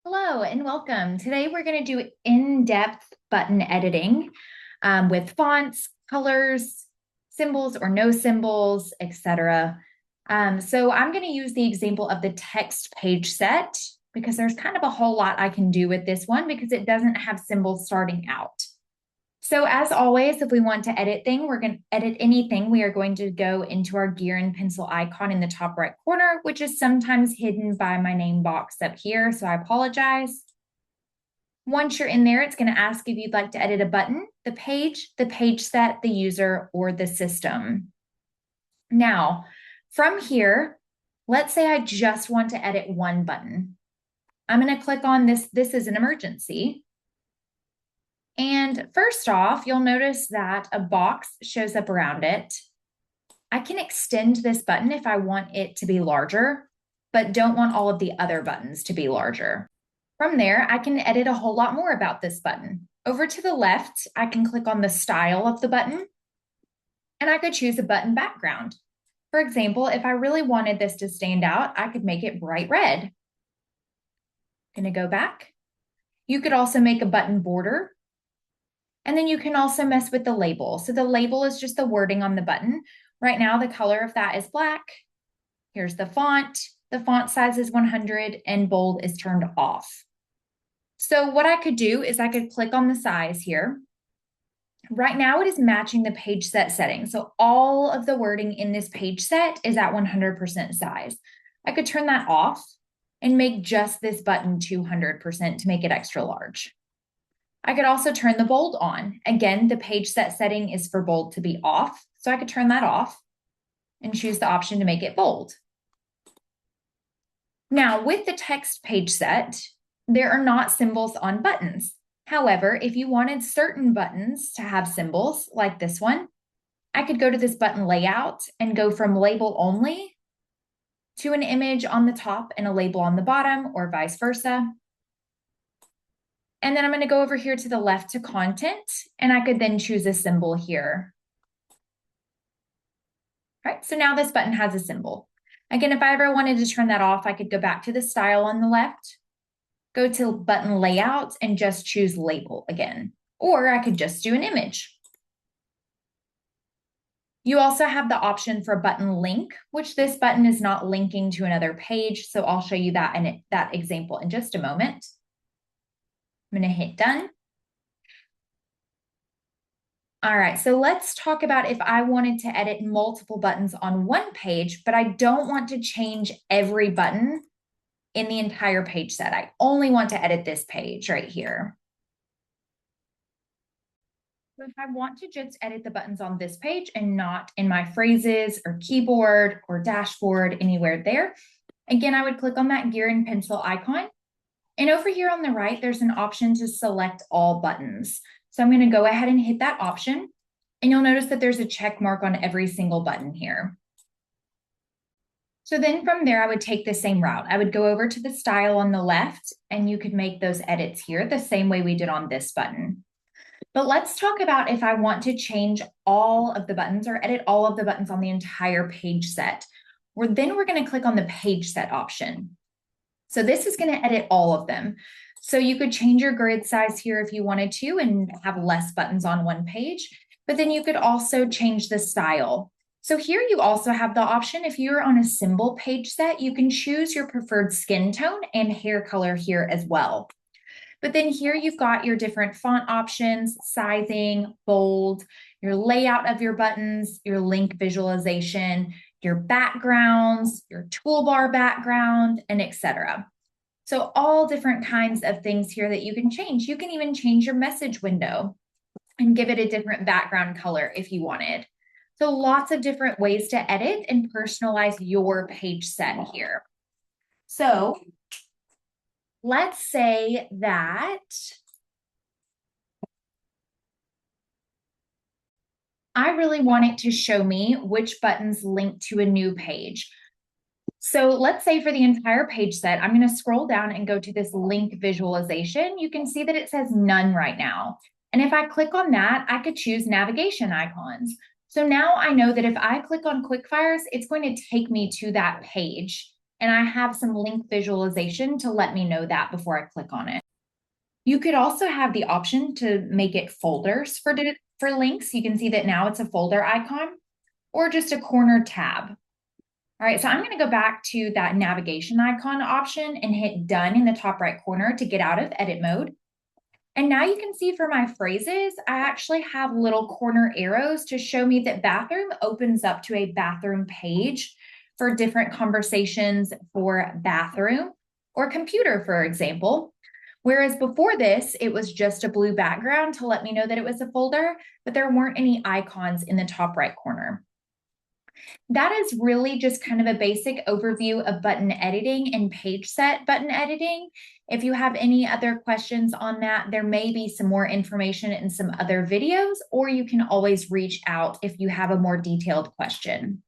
Hello and welcome. Today we're going to do in-depth button editing with fonts, colors, symbols or no symbols, etc. So I'm going to use the example of the text page set because there's kind of a whole lot I can do with this one because it doesn't have symbols starting out. So as always, if we want to edit anything, we are going to go into our gear and pencil icon in the top right corner, which is sometimes hidden by my name box up here. So I apologize. Once you're in there, it's going to ask if you'd like to edit a button, the page set, the user, or the system. Now, from here, let's say I just want to edit one button. I'm going to click on this. This is an emergency. And first off, you'll notice that a box shows up around it. I can extend this button if I want it to be larger, but don't want all of the other buttons to be larger. From there, I can edit a whole lot more about this button. Over to the left, I can click on the style of the button, and I could choose a button background. For example, if I really wanted this to stand out, I could make it bright red. I'm going to go back. You could also make a button border. And then you can also mess with the label. So the label is just the wording on the button. Right now, the color of that is black. Here's the font. The font size is 100 and bold is turned off. So what I could do is I could click on the size here. Right now it is matching the page set setting. So all of the wording in this page set is at 100% size. I could turn that off and make just this button 200% to make it extra large. I could also turn the bold on. Again, the page set setting is for bold to be off. So I could turn that off and choose the option to make it bold. Now, with the text page set, there are not symbols on buttons. However, if you wanted certain buttons to have symbols like this one, I could go to this button layout and go from label only to an image on the top and a label on the bottom, or vice versa. And then I'm going to go over here to the left to content, and I could then choose a symbol here. All right, so now this button has a symbol. Again, if I ever wanted to turn that off, I could go back to the style on the left, go to button layout, and just choose label again. Or I could just do an image. You also have the option for button link, which this button is not linking to another page. So I'll show you that in that example in just a moment. I'm going to hit done. All right, so let's talk about if I wanted to edit multiple buttons on one page, but I don't want to change every button in the entire page set. I only want to edit this page right here. So if I want to just edit the buttons on this page and not in my phrases or keyboard or dashboard, anywhere there, again, I would click on that gear and pencil icon. And over here on the right, there's an option to select all buttons. So I'm going to go ahead and hit that option. And you'll notice that there's a check mark on every single button here. So then from there, I would take the same route. I would go over to the style on the left, and you could make those edits here the same way we did on this button. But let's talk about if I want to change all of the buttons or edit all of the buttons on the entire page set. Then we're going to click on the page set option. So this is going to edit all of them. So you could change your grid size here if you wanted to and have less buttons on one page, but then you could also change the style. So here you also have the option, if you're on a symbol page set, you can choose your preferred skin tone and hair color here as well. But then here you've got your different font options, sizing, bold, your layout of your buttons, your link visualization, your backgrounds, your toolbar background, and etc. So all different kinds of things here that you can change. You can even change your message window and give it a different background color if you wanted. So lots of different ways to edit and personalize your page set here. So let's say that I really want it to show me which buttons link to a new page. So let's say for the entire page set, I'm going to scroll down and go to this link visualization. You can see that it says none right now. And if I click on that, I could choose navigation icons. So now I know that if I click on quick fires, it's going to take me to that page. and I have some link visualization to let me know that before I click on it. You could also have the option to make it folders for links. You can see that now it's a folder icon or just a corner tab. All right, so I'm going to go back to that navigation icon option and hit done in the top right corner to get out of edit mode. And now you can see for my phrases, I actually have little corner arrows to show me that bathroom opens up to a bathroom page for different conversations for bathroom or computer, for example. Whereas before this, it was just a blue background to let me know that it was a folder, but there weren't any icons in the top right corner. That is really just kind of a basic overview of button editing and page set button editing. If you have any other questions on that, there may be some more information in some other videos, or you can always reach out if you have a more detailed question.